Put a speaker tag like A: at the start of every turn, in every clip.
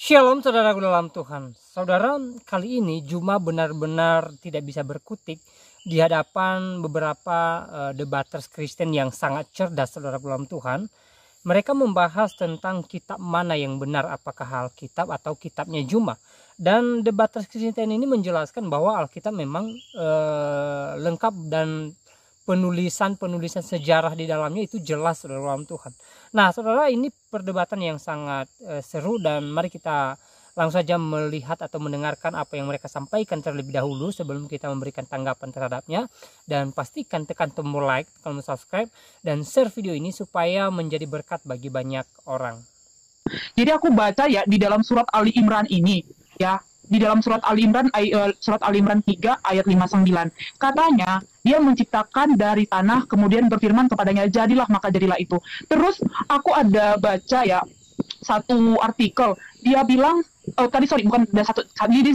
A: Shalom saudaraku dalam Tuhan. Saudara, kali ini Juma benar-benar tidak bisa berkutik di hadapan beberapa debaters Kristen yang sangat cerdas saudaraku dalam Tuhan. Mereka membahas tentang kitab mana yang benar, apakah Alkitab atau kitabnya Juma. Dan debaters Kristen ini menjelaskan bahwa Alkitab memang lengkap dan penulisan sejarah di dalamnya itu jelas saudara dalam Tuhan. Nah saudara, ini perdebatan yang sangat seru, dan mari kita langsung saja melihat atau mendengarkan apa yang mereka sampaikan terlebih dahulu sebelum kita memberikan tanggapan terhadapnya. Dan pastikan tekan tombol like, tombol subscribe, dan share video ini supaya menjadi berkat bagi banyak orang.
B: Jadi aku baca ya di dalam surat Ali Imran ini ya. Di dalam surat Ali Imran, surat Ali Imran 3 ayat 59. Katanya, dia menciptakan dari tanah, kemudian berfirman kepadanya, jadilah, maka jadilah itu. Terus aku ada baca ya satu artikel, dia bilang,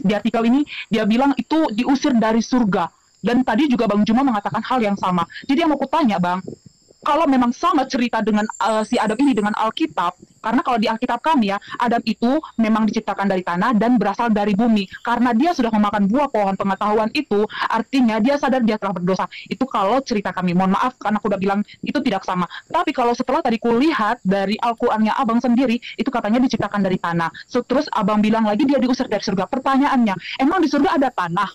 B: di artikel ini dia bilang itu diusir dari surga. Dan tadi juga Bang Juma mengatakan hal yang sama. Jadi yang mau kutanya Bang, kalau memang sama cerita dengan si Adam ini dengan Alkitab, karena kalau di Alkitab kami ya, Adam itu memang diciptakan dari tanah dan berasal dari bumi. Karena dia sudah memakan buah pohon pengetahuan itu, artinya dia sadar dia telah berdosa. Itu kalau cerita kami. Mohon maaf karena aku udah bilang itu tidak sama. Tapi kalau setelah tadi kulihat dari Al-Qur'annya Abang sendiri, itu katanya diciptakan dari tanah. Terus Abang bilang lagi dia diusir dari surga. Pertanyaannya, emang di surga ada tanah?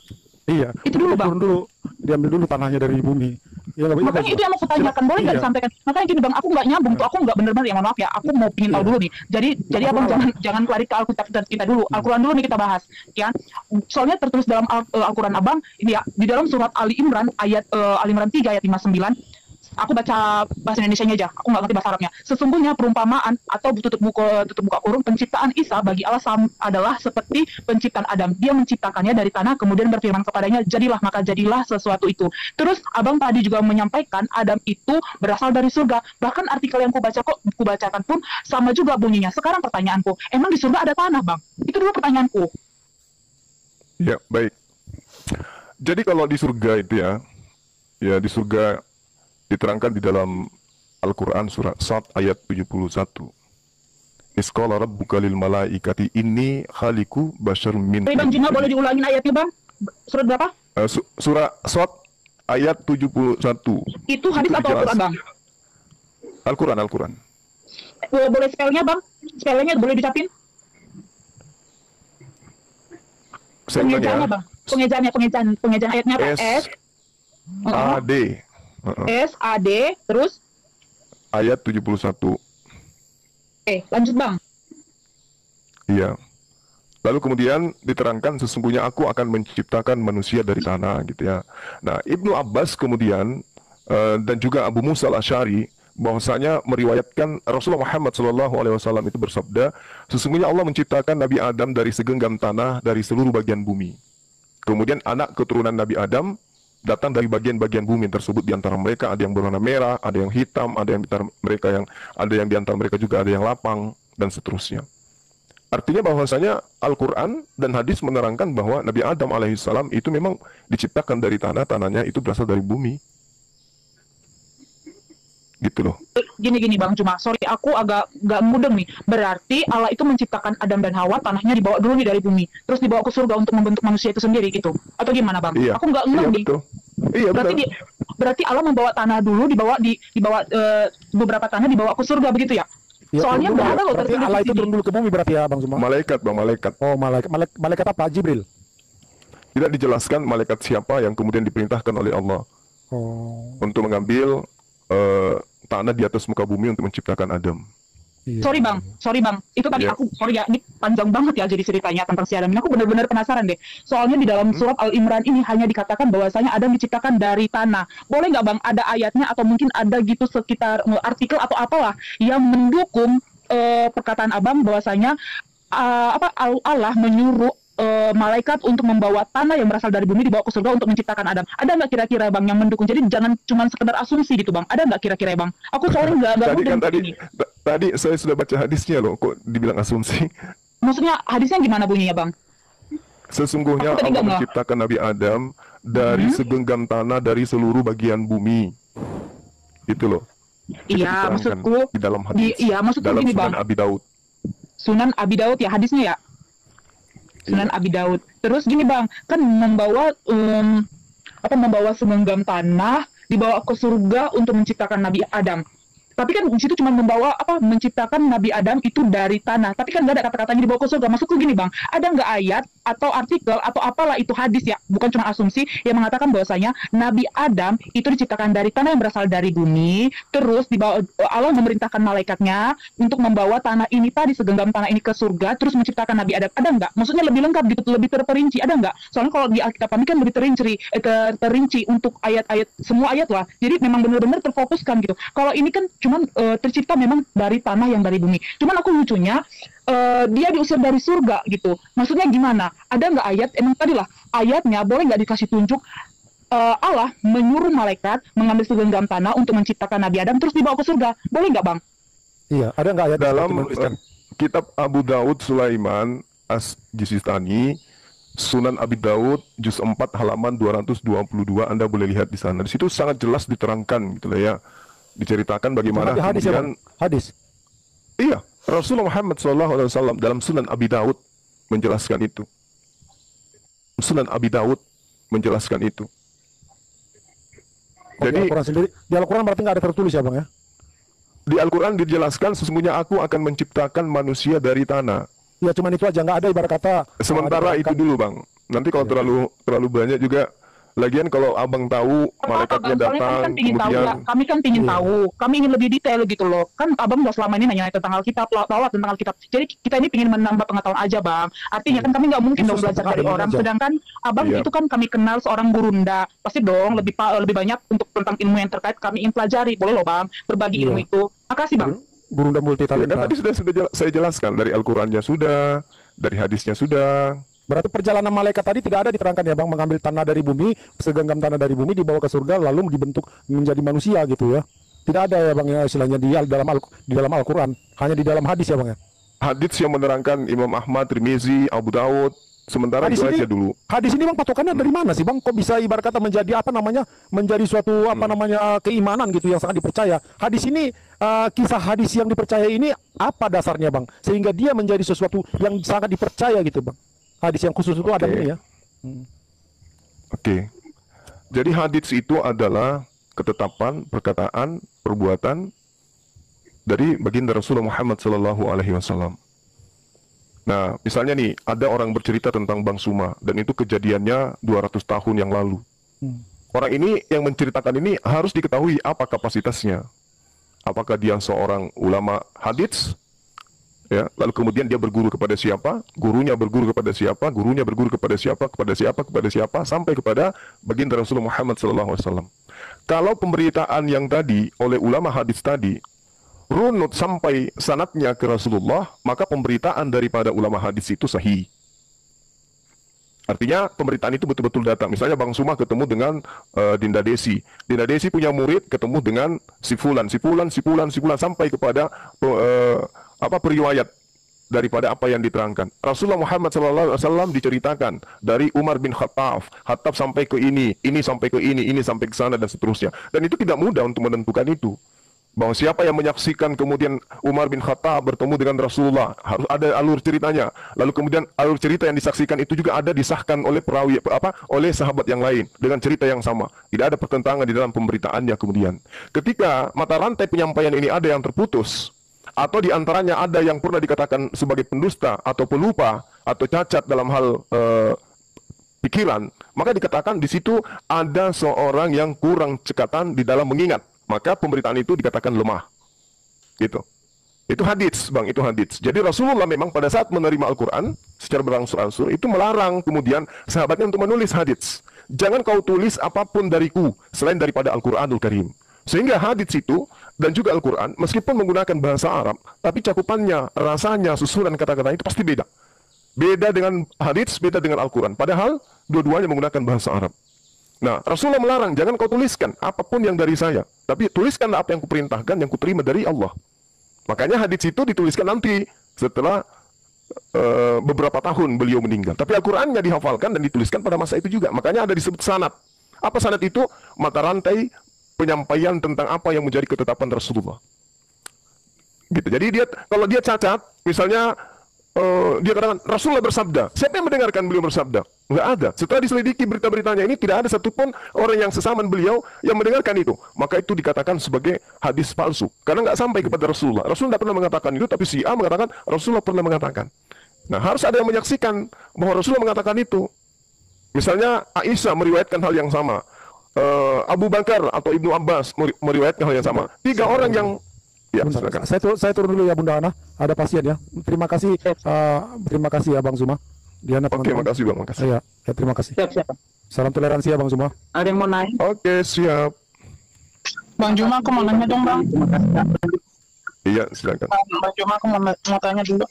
C: Iya,
B: itu dulu Bang.
C: Dulu, diambil dulu tanahnya dari bumi. Ya,
B: makanya itu yang mau kutanyakan, boleh nggak disampaikan? Makanya gini Bang, aku nggak nyambung tuh, aku nggak bener-bener, ya mohon maaf ya, aku mau pingin tahu dulu nih. Jadi Abang jangan lari ke Alkitab kita dulu, Al-Quran dulu nih kita bahas, ya. Soalnya tertulis dalam Al-Quran Abang ini ya, di dalam surat Ali Imran ayat Ali Imran 3 ayat 59. Aku baca bahasa Indonesianya aja, aku nggak ngerti bahasa Arabnya. Sesungguhnya perumpamaan atau tutup buka kurung penciptaan Isa bagi Allah adalah seperti penciptaan Adam. Dia menciptakannya dari tanah, kemudian berfirman kepadanya, jadilah, maka jadilah sesuatu itu. Terus Abang tadi juga menyampaikan Adam itu berasal dari surga. Bahkan artikel yang kubacakan pun sama juga bunyinya. Sekarang pertanyaanku, emang di surga ada tanah Bang? Itu dulu pertanyaanku.
C: Ya, baik. Jadi kalau di surga itu ya di surga diterangkan di dalam Al-Quran surat Sad ayat 71. Isqala rabbuka lil malaikati inni khaliqu bashar min.
B: Bang Juma, boleh diulangin ayatnya Bang? Surat berapa?
C: Surah Sad ayat 71.
B: Itu hadis atau Al-Quran Bang?
C: Al-Quran.
B: Boleh spellnya Bang? Spellnya boleh dicapin? Pengejaannya Bang. Pengejaan ayatnya apa?
C: S-A-D.
B: S-A-D, terus?
C: Ayat 71.
B: Lanjut Bang.
C: Iya. Lalu kemudian diterangkan sesungguhnya aku akan menciptakan manusia dari tanah gitu ya. Nah, Ibnu Abbas kemudian dan juga Abu Musa al-Asy'ari bahwasanya meriwayatkan Rasulullah Muhammad SAW itu bersabda, sesungguhnya Allah menciptakan Nabi Adam dari segenggam tanah dari seluruh bagian bumi. Kemudian anak keturunan Nabi Adam datang dari bagian-bagian bumi tersebut. Di antara mereka ada yang berwarna merah, ada yang hitam, ada yang di antara mereka juga ada yang lapang, dan seterusnya. Artinya bahwasanya Al-Quran dan hadis menerangkan bahwa Nabi Adam alaihissalam itu memang diciptakan dari tanah, tanahnya itu berasal dari bumi. Gitu loh.
B: Gini Bang Cuma, sorry aku agak gak mudeng nih. Berarti Allah itu menciptakan Adam dan Hawa, tanahnya dibawa dulu nih dari bumi, terus dibawa ke surga untuk membentuk manusia itu sendiri gitu. Atau gimana Bang?
C: Iya.
B: Aku gak ngeh nih.
C: Iya,
B: berarti Allah membawa tanah dulu, dibawa beberapa tanah dibawa ke surga begitu ya? Soalnya nggak ada loh tertulis
D: Allah itu turun dulu ke bumi berarti ya Bang Cuma?
C: Malaikat.
D: Oh, malaikat apa? Jibril?
C: Tidak dijelaskan malaikat siapa yang kemudian diperintahkan oleh Allah untuk mengambil tanah di atas muka bumi untuk menciptakan Adam.
B: Iya. Sorry bang, itu tadi aku sorry ya, ini panjang banget ya jadi ceritanya tentang si Adam ini. Aku benar-benar penasaran deh. Soalnya di dalam surat Al-Imran ini hanya dikatakan bahwasanya Adam diciptakan dari tanah. Boleh nggak Bang ada ayatnya atau mungkin ada gitu sekitar artikel atau apalah yang mendukung perkataan Abang bahwasanya Allah menyuruh malaikat untuk membawa tanah yang berasal dari bumi dibawa ke surga untuk menciptakan Adam. Ada nggak kira-kira Bang yang mendukung? Jadi jangan cuma sekedar asumsi gitu Bang. Ada nggak kira-kira Bang? Aku soalnya
C: tadi saya sudah baca hadisnya loh, kok dibilang asumsi?
B: Maksudnya hadisnya gimana bunyinya Bang?
C: Sesungguhnya Allah menciptakan Nabi Adam dari segenggam tanah dari seluruh bagian bumi. Itu loh.
B: Iya, maksudku
C: di dalam hadis.
B: Iya, maksudku
C: dalam
B: gini Bang.
C: Abi Daud.
B: Sunan Abi Daud ya hadisnya ya. Sunan Abi Daud. Terus gini Bang, kan membawa membawa segenggam tanah dibawa ke surga untuk menciptakan Nabi Adam. Tapi kan di situ cuma membawa menciptakan Nabi Adam itu dari tanah. Tapi kan nggak ada kata-katanya dibawa ke surga. Maksudku gini Bang, ada nggak ayat atau artikel atau apalah itu hadis ya, bukan cuma asumsi yang mengatakan bahwasanya Nabi Adam itu diciptakan dari tanah yang berasal dari bumi, terus dibawa Allah memerintahkan malaikatnya untuk membawa tanah ini tadi segenggam tanah ini ke surga, terus menciptakan Nabi Adam. Ada nggak? Maksudnya lebih lengkap gitu, lebih terperinci. Ada nggak? Soalnya kalau di Alkitab kami kan lebih terinci untuk ayat-ayat, semua ayat lah. Jadi memang benar-benar terfokuskan gitu. Kalau ini kan cuman tercipta memang dari tanah yang dari bumi. Cuman aku lucunya dia diusir dari surga gitu. Maksudnya gimana? Ada nggak ayat? Emang tadilah ayatnya boleh nggak dikasih tunjuk Allah menyuruh malaikat mengambil segenggam tanah untuk menciptakan Nabi Adam terus dibawa ke surga? Boleh nggak Bang?
D: Iya, ada nggak ayat
C: Dalam
D: menuliskan?
C: kitab Abu Daud Sulaiman As-Jisistani, Sunan Abi Daud juz 4 halaman 222, Anda boleh lihat di sana. Di situ sangat jelas diterangkan gitu lah ya. Diceritakan bagaimana
D: Hadis ya,
C: kemudian
D: Bang? Hadis.
C: iya, Rasulullah Muhammad SAW dalam Sunan Abi Daud menjelaskan itu. Sunan Abi Daud menjelaskan itu.
D: Oh, di
C: Jadi
D: Al-Quran sendiri, di Al-Quran berarti nggak ada tertulis ya Bang ya?
C: di Al-Quran dijelaskan sesungguhnya aku akan menciptakan manusia dari tanah.
D: Ya cuman itu aja, nggak ada ibarat kata.
C: Sementara itu dulu Bang. Nanti kalau terlalu banyak juga. Lagian kalau abang tahu malaikatnya datang, kemudian
B: Kami kan pingin tahu, kami ingin lebih detail gitu loh. Kan abang udah selama ini nanya tentang Alkitab, Taurat tentang Alkitab. Jadi kita ini pingin menambah pengetahuan aja Bang. Artinya kan kami nggak mungkin dong belajar dari orang. Sedangkan abang itu kan kami kenal seorang gurunda, pasti dong lebih banyak untuk tentang ilmu yang terkait kami ingin pelajari. Boleh loh Bang, berbagi ilmu itu. Makasih Bang.
D: Guru dan multi
C: dan
D: talenta.
C: tadi sudah saya jelaskan dari Al-Qurannya sudah, dari hadisnya sudah.
D: Berarti perjalanan malaikat tadi tidak ada diterangkan ya Bang, mengambil tanah dari bumi, segenggam tanah dari bumi dibawa ke surga lalu dibentuk menjadi manusia gitu ya. Tidak ada ya Bang ya istilahnya di dalam Al-Quran, hanya di dalam hadis ya Bang ya.
C: Hadis yang menerangkan Imam Ahmad, Tirmizi, Abu Daud. Sementara
D: Hadis
C: itu
D: ini,
C: aja dulu.
D: Hadis ini Bang patokannya dari mana sih Bang? Kok bisa ibarat kata menjadi menjadi suatu keimanan gitu yang sangat dipercaya. Hadis ini kisah hadis yang dipercaya ini apa dasarnya Bang? Sehingga dia menjadi sesuatu yang sangat dipercaya gitu Bang. Hadis yang khusus itu ada ini ya.
C: Oke. Jadi hadis itu adalah ketetapan, perkataan, perbuatan dari baginda Rasulullah Muhammad SAW. Nah, misalnya nih, ada orang bercerita tentang Bang Suma, dan itu kejadiannya 200 tahun yang lalu. Orang ini yang menceritakan ini harus diketahui apa kapasitasnya. Apakah dia seorang ulama hadis? Ya, lalu kemudian dia berguru kepada siapa? Gurunya berguru kepada siapa? Gurunya berguru kepada siapa? Kepada siapa? Kepada siapa? Sampai kepada baginda Rasulullah Muhammad SAW. Kalau pemberitaan yang tadi oleh ulama hadis tadi runut sampai sanadnya ke Rasulullah, maka pemberitaan daripada ulama hadis itu sahih. Artinya pemberitaan itu betul-betul datang. Misalnya Bang Suma ketemu dengan Dinda Desi. Dinda Desi punya murid ketemu dengan si Fulan sampai kepada periwayat daripada apa yang diterangkan. Rasulullah Muhammad SAW diceritakan dari Umar bin Khattab sampai ke ini sampai ke ini sampai ke sana dan seterusnya. Dan itu tidak mudah untuk menentukan itu. Bahwa siapa yang menyaksikan kemudian Umar bin Khattab bertemu dengan Rasulullah, harus ada alur ceritanya. Lalu kemudian alur cerita yang disaksikan itu juga ada disahkan oleh oleh sahabat yang lain dengan cerita yang sama. Tidak ada pertentangan di dalam pemberitaannya kemudian. Ketika mata rantai penyampaian ini ada yang terputus, atau diantaranya ada yang pernah dikatakan sebagai pendusta atau pelupa atau cacat dalam hal pikiran, maka dikatakan di situ ada seorang yang kurang cekatan di dalam mengingat. Maka pemberitaan itu dikatakan lemah. Gitu. Itu hadits, Bang, itu hadits. Jadi Rasulullah memang pada saat menerima Al-Quran secara berangsur-angsur itu melarang kemudian sahabatnya untuk menulis hadits. Jangan kau tulis apapun dariku selain daripada Al-Quranul Karim. Sehingga hadits itu dan juga Al-Quran meskipun menggunakan bahasa Arab, tapi cakupannya, rasanya, susunan kata-kata itu pasti beda. Beda dengan hadits, beda dengan Al-Quran. Padahal dua-duanya menggunakan bahasa Arab. Nah, Rasulullah melarang, jangan kau tuliskan apapun yang dari saya, tapi tuliskan apa yang kuperintahkan, yang kuterima dari Allah. Makanya hadits itu dituliskan nanti setelah beberapa tahun beliau meninggal. Tapi Al-Qurannya dihafalkan dan dituliskan pada masa itu juga. Makanya ada disebut sanad. Apa sanad itu? Mata rantai penyampaian tentang apa yang menjadi ketetapan Rasulullah. Gitu. Jadi kalau dia cacat, misalnya dia katakan Rasulullah bersabda. Siapa yang mendengarkan beliau bersabda? Nggak ada. Setelah diselidiki berita-beritanya ini, tidak ada satupun orang yang sesaman beliau yang mendengarkan itu. Maka itu dikatakan sebagai hadis palsu. Karena nggak sampai kepada Rasulullah. Rasulullah tidak pernah mengatakan itu, tapi si A mengatakan Rasulullah pernah mengatakan. Nah, harus ada yang menyaksikan bahwa Rasulullah mengatakan itu. Misalnya Aisyah meriwayatkan hal yang sama. Abu Bakar atau Ibnu Abbas meriwayatkan hal yang sama. 3 orang yang ya, silakan.
D: Saya turun dulu ya Bunda Ana. Ada pasien ya. Terima kasih ya Bang Zuma. Diana,
C: Oke, makasih Bang, makasih.
D: Ya, terima kasih.
B: Siap.
D: Salam toleransi ya Bang Zuma.
B: Ada yang mau naik?
C: Oke, siap.
E: Bang Juma, aku mau nanya dong, Bang.
C: Iya, silakan.
E: Bang Juma, aku mau tanya dulu.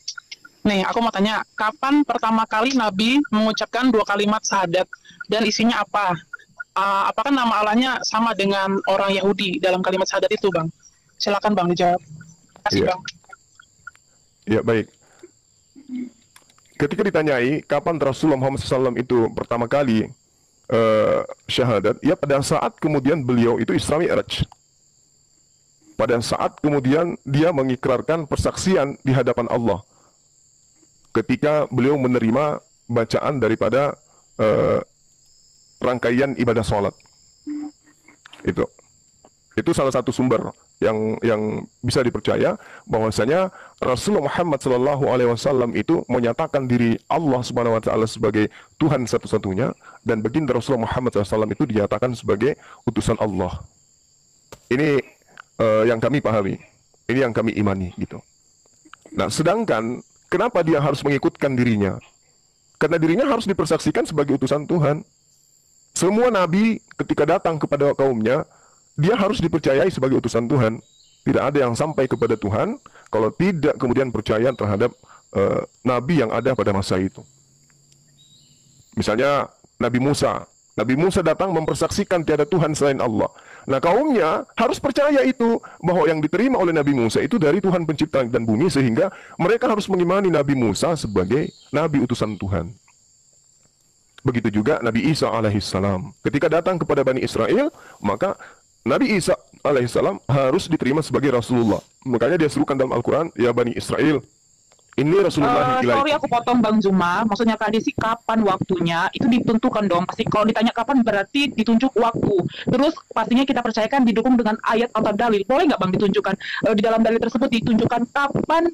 E: Nih, aku mau tanya, kapan pertama kali Nabi mengucapkan 2 kalimat syahadat dan isinya apa? Apakah nama Allahnya sama dengan orang Yahudi dalam kalimat syahadat itu, Bang? Silakan Bang dijawab. Terima kasih,
C: Iya.
E: Bang.
C: Ya, baik. Ketika ditanyai kapan Rasulullah Muhammad SAW itu pertama kali syahadat, ya pada saat kemudian beliau itu Isra Mi'raj. Pada saat kemudian dia mengikrarkan persaksian di hadapan Allah. Ketika beliau menerima bacaan daripada rangkaian ibadah sholat. Itu salah satu sumber yang bisa dipercaya bahwasanya Rasulullah Muhammad SAW itu menyatakan diri Allah Subhanahu Wa Taala sebagai Tuhan satu-satunya, dan baginda Rasulullah Muhammad SAW itu dinyatakan sebagai utusan Allah. Ini yang kami pahami, ini yang kami imani gitu. Nah, sedangkan kenapa dia harus mengikutkan dirinya? Karena dirinya harus dipersaksikan sebagai utusan Tuhan. Semua nabi ketika datang kepada kaumnya, dia harus dipercayai sebagai utusan Tuhan. Tidak ada yang sampai kepada Tuhan kalau tidak kemudian percaya terhadap nabi yang ada pada masa itu. Misalnya Nabi Musa. Nabi Musa datang mempersaksikan tiada Tuhan selain Allah. Nah, kaumnya harus percaya itu, bahwa yang diterima oleh Nabi Musa itu dari Tuhan pencipta langit dan bumi, sehingga mereka harus mengimani Nabi Musa sebagai nabi utusan Tuhan. Begitu juga Nabi Isa alaihissalam. Ketika datang kepada Bani Israel, maka Nabi Isa alaihissalam harus diterima sebagai Rasulullah. Makanya dia serukan dalam Al-Quran, ya Bani Israel, ini Rasulullah
B: Sorry aku potong Bang Zuma. Maksudnya tadi sih kapan waktunya itu ditentukan dong. Pasti kalau ditanya kapan berarti ditunjuk waktu. Terus pastinya kita percayakan didukung dengan ayat atau dalil. Boleh nggak Bang ditunjukkan di dalam dalil tersebut ditunjukkan kapan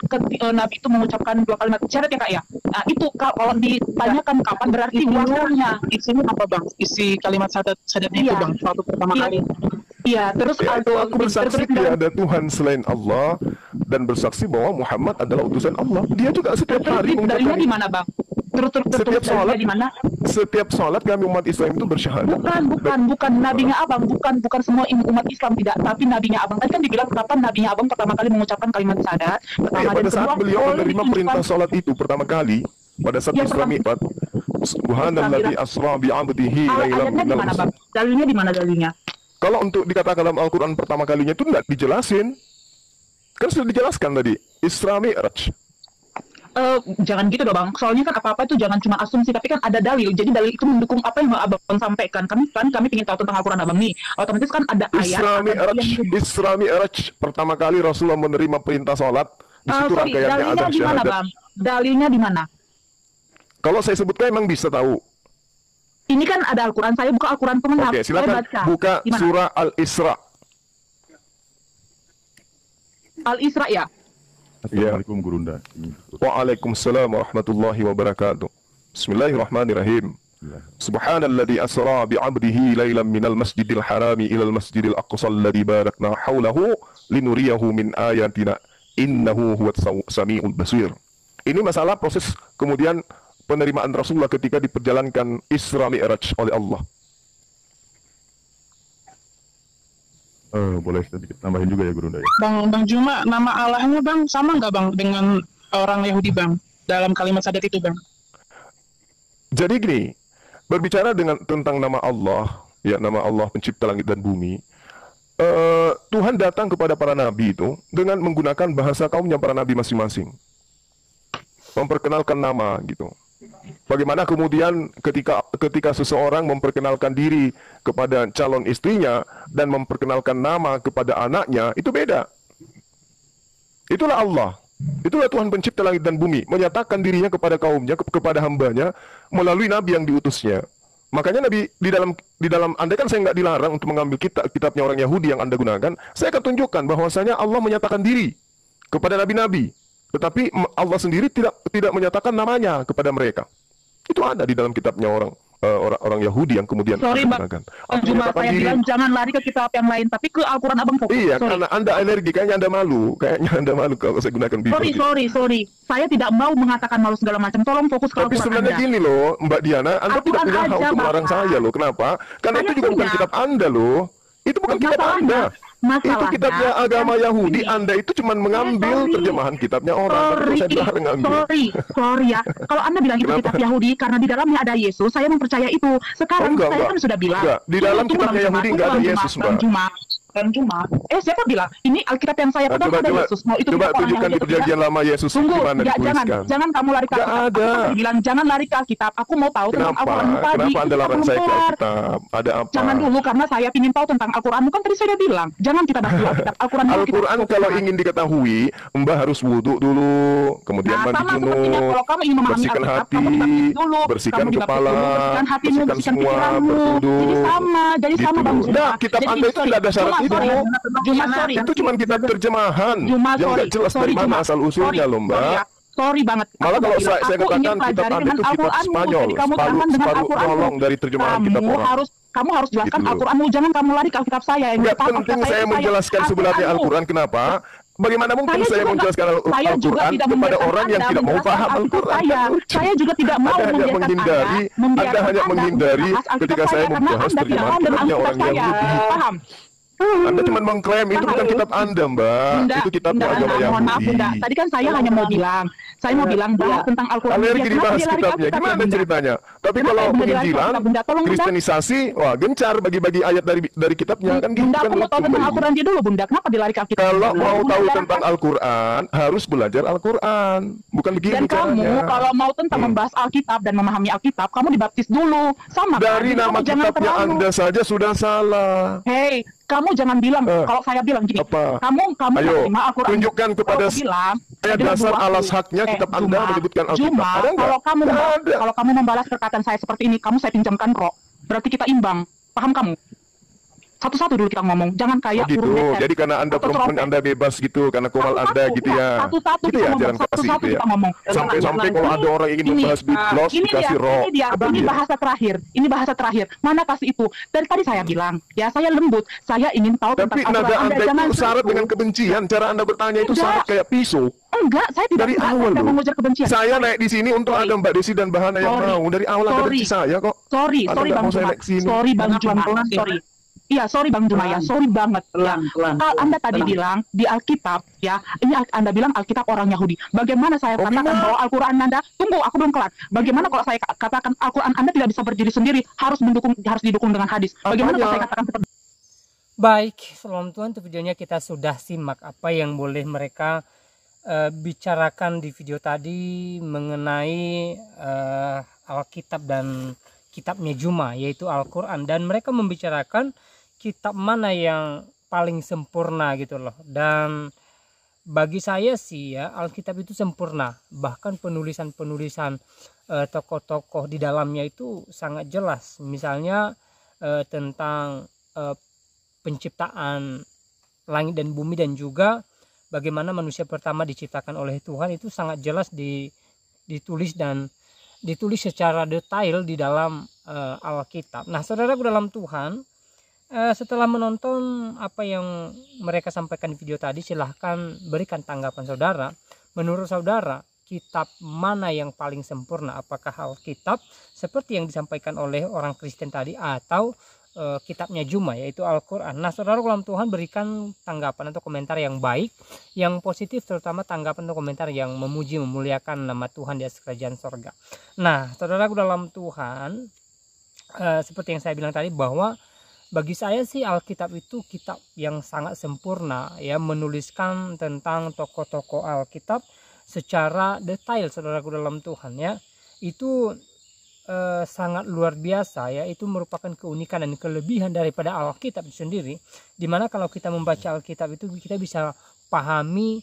B: Nabi itu mengucapkan 2 kalimat syahadat ya Kak ya? Nah itu kalau ditanyakan kapan berarti waktunya.
E: Isinya apa, Bang? Isi kalimat syahadatnya itu,
B: Iya.
E: Bang, waktu pertama kali.
B: Iya, terus
C: Ya, itu aku bersaksi
B: terus-
C: tidak ada Tuhan selain Allah, dan bersaksi bahwa Muhammad adalah utusan Allah. Dia juga setiap hari
B: dalilnya
C: mengucapkan
B: di mana Bang?
C: setiap sholat,
B: di mana?
C: setiap sholat kami umat Islam itu bersyahadat.
B: Bukan nabinya Abang, bukan semua umat Islam tidak, tapi nabinya Abang. Tadi kan dibilang kapan nabinya Abang pertama kali mengucapkan kalimat syahadat.
C: Ya, pada saat beliau
B: boleh
C: menerima
B: ditunjukkan.
C: perintah sholat itu pertama kali, pada saat
B: Ya,
C: Isra
B: pertama-
C: Mi'raj, Subhanalladzi asra bi'abdihi lailan
B: Ayatnya di
C: minal
B: mana
C: masjid.
B: Bang? Dalilnya di mana dalilnya?
C: Kalau untuk dikatakan dalam Al-Quran pertama kalinya itu tidak dijelasin. Kan sudah dijelaskan tadi, Isra Mi'raj.
B: Jangan gitu dong Bang. Soalnya kan apa-apa itu jangan cuma asumsi, tapi kan ada dalil. Jadi dalil itu mendukung apa yang Abang sampaikan. Kami ingin tahu tentang Al-Quran Abang nih. Otomatis kan ada ayat.
C: Isra
B: ada
C: Mi'raj,
B: yang-
C: Isra Mi'raj pertama kali Rasulullah menerima perintah sholat. Di situ rangkaiannya
B: dalilnya
C: azan
B: di mana
C: syahadat.
B: Bang? Dalilnya di mana?
C: Kalau saya sebutkan emang bisa tahu.
B: Ini kan ada Al-Quran. Saya buka Al-Quran Kemenang.
C: Oke,
B: Saya
C: silakan
B: baca.
C: buka
B: Di mana?
C: surah Al-Isra.
B: Al-Isra ya.
F: Assalamualaikum Gurunda.
C: Waalaikumsalam warahmatullahi wabarakatuh. Bismillahirrahmanirrahim. Subhanalladzi asra bi'abdihi lailan minal masjidil harami ilal masjidil aqsa alladzi barakna haulahu linuriyahu min ayatina innahu huwas samiul basir. Ini masalah proses kemudian penerimaan Rasulullah ketika diperjalankan Isra Mi'raj oleh Allah.
F: Boleh sedikit tambahin juga ya Gurunda ya.
E: Bang Juma, nama Allahnya, Bang, sama nggak, Bang, dengan orang Yahudi, Bang, dalam kalimat syahadat itu, Bang?
C: Jadi gini, berbicara tentang nama Allah, ya nama Allah pencipta langit dan bumi, Tuhan datang kepada para nabi itu dengan menggunakan bahasa kaumnya para nabi masing-masing, memperkenalkan nama gitu. Bagaimana kemudian ketika seseorang memperkenalkan diri kepada calon istrinya dan memperkenalkan nama kepada anaknya, itu beda. Itulah Allah. Itulah Tuhan pencipta langit dan bumi, menyatakan dirinya kepada kaumnya, kepada hambanya melalui nabi yang diutusnya. Makanya Nabi di dalam andai kan saya nggak dilarang untuk mengambil kitabnya orang Yahudi yang Anda gunakan, saya akan tunjukkan bahwasanya Allah menyatakan diri kepada nabi-nabi, tetapi Allah sendiri tidak menyatakan namanya kepada mereka. Itu ada di dalam kitabnya orang Yahudi yang kemudian
B: Sorry, Mbak.
C: gunakan.
B: Cuma saya bilang jangan lari ke kitab yang lain, tapi ke Al-Quran abang fokus.
C: Iya,
B: Sorry.
C: karena Anda alergi, kayaknya Anda malu kalau saya gunakan Bible.
B: Sorry. Saya tidak mau mengatakan malu segala macam. Tolong fokus ke
C: Tapi
B: Al-Quran
C: sebenarnya
B: Anda.
C: gini loh, Mbak Diana, Anda tidak
B: Al-Quran
C: punya hak
B: aja,
C: untuk melarang
B: Bapak.
C: saya loh. Kenapa? Karena
B: Saya
C: itu juga bukan
B: punya.
C: kitab Anda loh. Itu bukan kitab Anda. Itu kitabnya agama Yahudi. Anda itu cuma mengambil terjemahan kitabnya orang. Tapi saya dilarang ngambil.
B: Sorry ya. Kalau Anda bilang itu kitab Yahudi karena di dalamnya ada Yesus, saya mempercaya itu. Sekarang
C: Enggak,
B: saya
C: enggak.
B: kan sudah bilang.
C: Enggak. Di dalam kitabnya Yahudi enggak ada Yesus, Mbak.
B: Dan cuma. Siapa bilang? Ini Alkitab yang saya pegang ada Yesus. Mau itu
C: coba
B: kitab orang
C: tunjukkan di
B: Yahudi atau
C: perjanjian lama Yesus
B: Tunggu,
C: di mana dituliskan.
B: jangan kamu lari ke
C: Nggak
B: Alkitab.
C: ada.
B: Aku tadi bilang jangan lari ke Alkitab. Aku mau tahu tentang
C: Kenapa?
B: Al-Quranmu tadi.
C: Kenapa Anda
B: Itu
C: larang
B: belum
C: saya ke
B: keluar.
C: Alkitab? Ada apa?
B: Jangan dulu karena saya ingin tahu tentang Al-Quranmu kan tadi saya udah bilang. Jangan kita bahas dulu Alkitab. Al-Quran dulu kita
C: Al-Quran
B: fokus.
C: kalau ingin diketahui, Mbak harus wudhu dulu, kemudian
B: Nah,
C: mandi
B: sama sepertinya
C: junub,
B: kalau kamu ingin memahami
C: bersihkan
B: Alkitab,
C: hati,
B: kamu dibaptis dulu,
C: bersihkan
B: kamu dibaptis
C: kepala,
B: dulu, bersihkan hatimu,
C: bersihkan
B: bersihkan
C: semua,
B: pikiranmu.
C: berwudu.
B: Jadi sama
C: Gitu.
B: Bang Juma.
C: Nah, kitab
B: Jadi
C: Anda itu tidak ada syarat itu.
B: Sorry.
C: Itu cuma kitab terjemahan
B: Juma,
C: yang nggak jelas dari mana asal usulnya loh, Mbak.
B: Sorry banget.
C: Malah
B: Aku
C: kalau
B: bilang,
C: saya
B: aku ingin
C: katakan kitab
B: pelajari
C: Anda
B: dengan
C: itu kitab
B: Al-Quranmu.
C: Spanyol,
B: Jadi kamu terangkan dengan
C: separuh
B: Al-Quranmu.
C: tolong dari terjemahan kitab orang.
B: Kamu harus jelaskan
C: Gitu loh.
B: Al-Quranmu. Jangan kamu lari ke Alkitab saya. Yang
C: Nggak
B: tahu
C: penting
B: Alkitab
C: saya
B: itu
C: menjelaskan sebenarnya
B: Al-Quranmu.
C: Al-Quran. Kenapa? Bagaimana mungkin saya
B: juga-
C: menjelaskan
B: saya juga
C: Al-Quran
B: tidak
C: kepada
B: membiarkan
C: orang yang
B: Anda
C: tidak mau
B: menjelaskan
C: paham
B: Alkitab
C: Al-Quran?
B: Saya juga tidak mau
C: Anda hanya
B: membiarkan
C: menghindari, Anda hanya menghindari
B: membahas Alkitab
C: ketika saya
B: saya karena
C: membahas
B: Anda tidak
C: terjemahan
B: paham dengan
C: kitabnya
B: Alkitab
C: orang
B: saya.
C: Yahudi.
B: Paham?
C: Anda cuma mengklaim itu bukan kitab Anda, Mbak.
B: Bunda,
C: Itu kitabnya agama
B: mohon maaf
C: Yahudi.
B: Bunda. Tadi kan saya hanya mau bilang, bahas tentang Al-Quran.
C: Alergi
B: Kenapa
C: dibahas
B: dia lari ke
C: kitabnya,
B: Alkitab,
C: gimana
B: Bunda?
C: ceritanya? Tapi
B: Kenapa
C: kalau
B: Bunda dilari ke
C: penginjilan,
B: Alkitab, Bunda? Tolong, Bunda.
C: Kristenisasi, wah gencar bagi-bagi ayat dari kitabnya kan gitu
B: Bunda,
C: kan.
B: aku mau tahu
C: lucu,
B: tentang
C: Mbak.
B: Al-Quran dia dulu, Bunda. Kenapa dilari ke Alkitab?
C: Kalau mau
B: Bunda,
C: tahu
B: silakan.
C: tentang Al-Quran, harus belajar Al-Quran. Bukan begitu
B: Dan kamu
C: caranya.
B: kalau mau tentang membahas Alkitab dan memahami Alkitab, kamu dibaptis dulu. Sama kan?
C: Dari
B: Jadi
C: nama
B: kamu jangan
C: kitabnya
B: terlalu-
C: Anda saja sudah salah.
B: Hey, kamu jangan bilang kalau saya bilang gini.
C: Apa?
B: Kamu
C: Ayo,
B: terima Al-Quran.
C: tunjukkan kepada
B: Kalau aku bilang,
C: saya
B: dengar
C: dasar
B: dulu aku.
C: alas haknya kitab Anda menyebutkan Alkitab.
B: Juma,
C: Ada nggak?
B: kalau kamu membalas perkataan saya seperti ini, kamu saya pinjamkan rok. Berarti kita imbang. Paham kamu? Satu-satu dulu kita ngomong. Jangan
C: Oh
B: kayak
C: gitu.
B: burung leher.
C: Jadi karena Anda
B: Atau
C: perempuan
B: trompet.
C: Anda bebas gitu, karena komal
B: Satu-satu,
C: Anda gitu ya.
B: Satu-satu
C: Gitu
B: kita
C: ya
B: ngomong.
C: jalan kasih
B: Satu-satu
C: gitu ya.
B: kita ngomong.
C: Sampai-sampai kalau ada orang ingin membahas Big Boss dikasih rok.
B: Ini bahasa terakhir. Ini bahasa terakhir. Mana kasih itu? Dari tadi saya bilang, ya saya lembut. Saya ingin tahu
C: Tapi
B: tentang
C: nada Anda
B: jangan
C: itu syarat
B: sentuh.
C: dengan kebencian. Cara Anda bertanya itu
B: Enggak.
C: syarat kayak pisau.
B: Enggak, saya tidak
C: Dari awal
B: tidak
C: loh.
B: mengujar kebencian.
C: Saya naik di sini untuk ada Mbak Desi dan Bahana yang
B: Sorry.
C: mau. Dari awal Anda
B: Sorry.
C: benci saya kok.
B: Sorry
C: Anda nggak
B: Bang
C: mau saya
B: Juma.
C: naik sini.
B: Sorry Bang Juma.
E: Pelan-pelan,
B: Sorry. Iya, sorry Bang Juma ya. Sorry banget. Ya. Kalau Anda tadi bilang di Alkitab, ya, ini Anda bilang Alkitab orang Yahudi. Bagaimana saya katakan
C: gimana?
B: bahwa Al-Quran Anda? Tunggu, aku belum kelar. Bagaimana kalau saya katakan Al-Quran Anda tidak bisa berdiri sendiri, harus didukung dengan hadis. Bagaimana kalau saya katakan seperti
A: Baik, salam Tuhan, untuk videonya kita sudah simak apa yang boleh mereka bicarakan di video tadi mengenai Alkitab dan kitabnya Juma, yaitu Al-Quran. Dan mereka membicarakan kitab mana yang paling sempurna gitu loh. Dan bagi saya sih ya, Alkitab itu sempurna. Bahkan penulisan-penulisan tokoh-tokoh di dalamnya itu sangat jelas. Misalnya tentang penciptaan langit dan bumi, dan juga bagaimana manusia pertama diciptakan oleh Tuhan, itu sangat jelas ditulis dan ditulis secara detail di dalam Alkitab. Nah, saudaraku dalam Tuhan, setelah menonton apa yang mereka sampaikan di video tadi, silahkan berikan tanggapan saudara. Menurut saudara, kitab mana yang paling sempurna? Apakah Alkitab seperti yang disampaikan oleh orang Kristen tadi, atau kitabnya Juma, yaitu Al-Quran? Nah, saudara dalam Tuhan, berikan tanggapan atau komentar yang baik, yang positif, terutama tanggapan atau komentar yang memuji, memuliakan nama Tuhan di atas kerajaan sorga. Nah, saudaraku dalam Tuhan, seperti yang saya bilang tadi, bahwa bagi saya sih Alkitab itu kitab yang sangat sempurna, ya, menuliskan tentang tokoh-tokoh Alkitab secara detail, saudaraku dalam Tuhan, ya. Itu sangat luar biasa, ya. Itu merupakan keunikan dan kelebihan daripada Alkitab itu sendiri, dimana kalau kita membaca Alkitab itu kita bisa pahami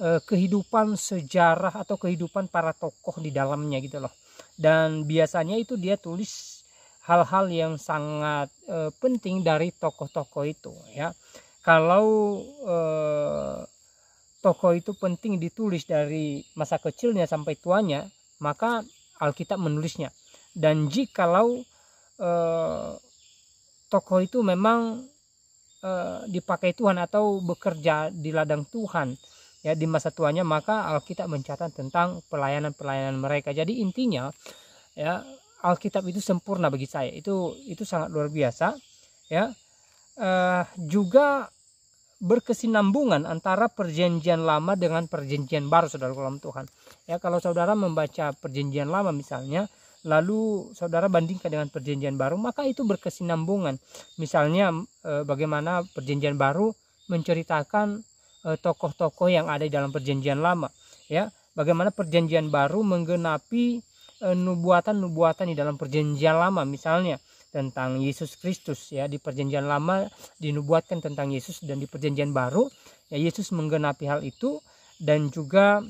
A: kehidupan sejarah atau kehidupan para tokoh di dalamnya gitu loh. Dan biasanya itu dia tulis hal-hal yang sangat penting dari tokoh-tokoh itu ya. Kalau tokoh itu penting ditulis dari masa kecilnya sampai tuanya, maka Alkitab menulisnya. Dan jikalau tokoh itu memang dipakai Tuhan atau bekerja di ladang Tuhan ya di masa tuanya, maka Alkitab mencatat tentang pelayanan-pelayanan mereka. Jadi intinya ya, Alkitab itu sempurna bagi saya. Itu sangat luar biasa ya. Juga berkesinambungan antara perjanjian lama dengan perjanjian baru, saudara dalam Tuhan ya. Kalau saudara membaca perjanjian lama misalnya, lalu saudara bandingkan dengan perjanjian baru, maka itu berkesinambungan. Misalnya bagaimana perjanjian baru menceritakan tokoh-tokoh yang ada di dalam perjanjian lama ya, bagaimana perjanjian baru menggenapi nubuatan-nubuatan di dalam perjanjian lama, misalnya tentang Yesus Kristus ya. Di perjanjian lama dinubuatkan tentang Yesus, dan di perjanjian baru ya Yesus menggenapi hal itu, dan juga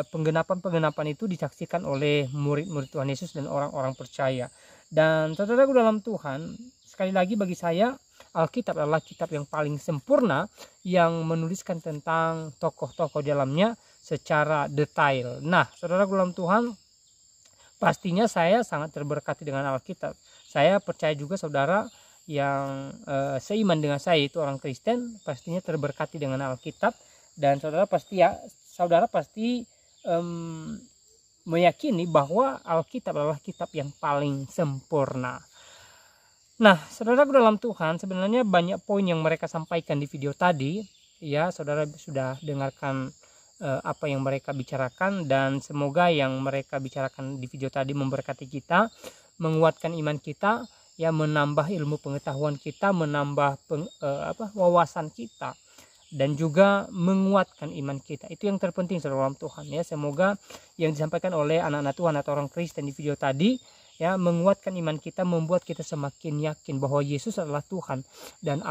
A: penggenapan itu disaksikan oleh murid-murid Tuhan Yesus dan orang-orang percaya. Dan saudaraku dalam Tuhan, sekali lagi bagi saya Alkitab adalah kitab yang paling sempurna yang menuliskan tentang tokoh-tokoh dalamnya secara detail. Nah, saudaraku dalam Tuhan, pastinya saya sangat terberkati dengan Alkitab. Saya percaya juga saudara yang seiman dengan saya, itu orang Kristen, pastinya terberkati dengan Alkitab. Dan saudara pasti meyakini bahwa Alkitab adalah kitab yang paling sempurna. Nah, saudaraku dalam Tuhan, sebenarnya banyak poin yang mereka sampaikan di video tadi ya. Saudara sudah dengarkan apa yang mereka bicarakan, dan semoga yang mereka bicarakan di video tadi memberkati kita, menguatkan iman kita ya, menambah ilmu pengetahuan kita, menambah wawasan kita, dan juga menguatkan iman kita. Itu yang terpenting saudara dalam Tuhan ya. Semoga yang disampaikan oleh anak-anak Tuhan atau orang Kristen di video tadi ya menguatkan iman kita, membuat kita semakin yakin bahwa Yesus adalah Tuhan, dan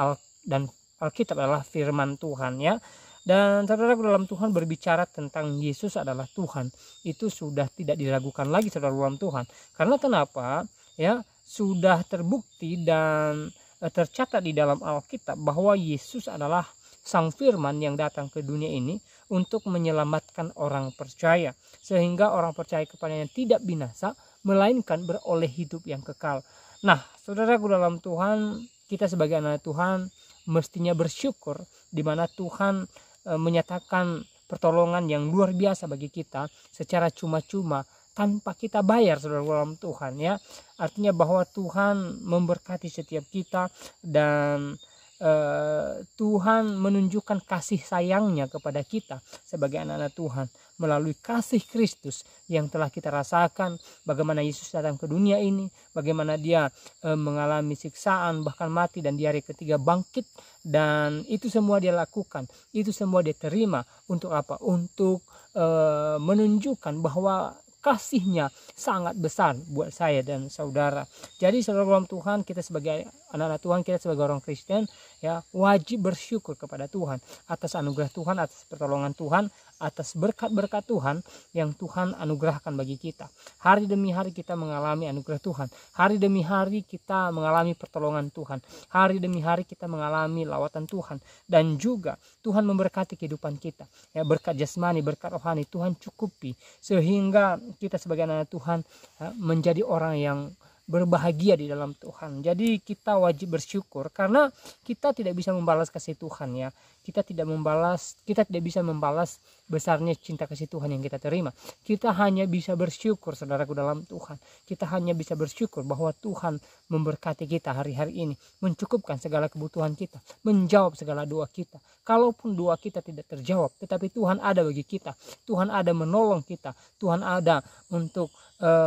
A: Alkitab adalah firman Tuhan ya. Dan saudara dalam Tuhan, berbicara tentang Yesus adalah Tuhan itu sudah tidak diragukan lagi saudara dalam Tuhan. Karena kenapa ya, sudah terbukti dan tercatat di dalam Alkitab bahwa Yesus adalah Sang Firman yang datang ke dunia ini untuk menyelamatkan orang percaya, sehingga orang percaya kepadanya tidak binasa, melainkan beroleh hidup yang kekal. Nah, saudaraku dalam Tuhan, kita sebagai anak Tuhan mestinya bersyukur di mana Tuhan menyatakan pertolongan yang luar biasa bagi kita secara cuma-cuma, tanpa kita bayar saudara dalam Tuhan ya. Artinya bahwa Tuhan memberkati setiap kita, dan Tuhan menunjukkan kasih sayangnya kepada kita sebagai anak-anak Tuhan melalui kasih Kristus yang telah kita rasakan. Bagaimana Yesus datang ke dunia ini, bagaimana dia mengalami siksaan, bahkan mati, dan di hari ketiga bangkit. Dan itu semua dia lakukan, itu semua dia terima. Untuk apa? Untuk menunjukkan bahwa kasihnya sangat besar buat saya dan saudara. Jadi saudara dalam Tuhan, kita sebagai anak-anak Tuhan, kita sebagai orang Kristen ya, wajib bersyukur kepada Tuhan atas anugerah Tuhan, atas pertolongan Tuhan, atas berkat-berkat Tuhan yang Tuhan anugerahkan bagi kita. Hari demi hari kita mengalami anugerah Tuhan, hari demi hari kita mengalami pertolongan Tuhan, hari demi hari kita mengalami lawatan Tuhan, dan juga Tuhan memberkati kehidupan kita ya, berkat jasmani, berkat rohani Tuhan cukupi, sehingga kita sebagai anak Tuhan menjadi orang yang berbahagia di dalam Tuhan. Jadi kita wajib bersyukur, karena kita tidak bisa membalas kasih Tuhan ya. Kita tidak bisa membalas besarnya cinta kasih Tuhan yang kita terima. Kita hanya bisa bersyukur saudaraku dalam Tuhan. Kita hanya bisa bersyukur bahwa Tuhan memberkati kita hari-hari ini, mencukupkan segala kebutuhan kita, menjawab segala doa kita. Kalaupun doa kita tidak terjawab, tetapi Tuhan ada bagi kita. Tuhan ada menolong kita. Tuhan ada untuk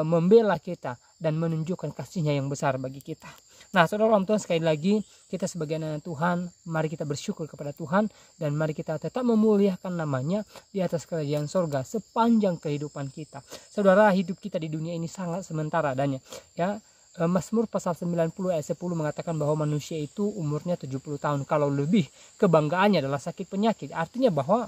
A: membela kita dan menunjukkan kasihnya yang besar bagi kita. Nah, saudara dalam Tuhan, sekali lagi kita sebagai anak Tuhan, mari kita bersyukur kepada Tuhan, dan mari kita tetap memuliakan namanya di atas kerajaan sorga sepanjang kehidupan kita. Saudara, hidup kita di dunia ini sangat sementara adanya ya. Mazmur pasal 90 ayat 10 mengatakan bahwa manusia itu umurnya 70 tahun. Kalau lebih, kebanggaannya adalah sakit penyakit. Artinya bahwa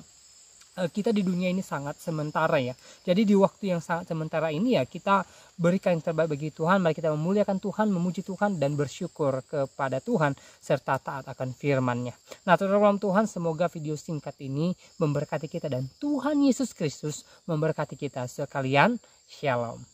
A: kita di dunia ini sangat sementara ya. Jadi di waktu yang sangat sementara ini ya kita berikan yang terbaik bagi Tuhan. Mari kita memuliakan Tuhan, memuji Tuhan, dan bersyukur kepada Tuhan serta taat akan firman-Nya. Nah, saudara dalam Tuhan, semoga video singkat ini memberkati kita dan Tuhan Yesus Kristus memberkati kita sekalian. Shalom.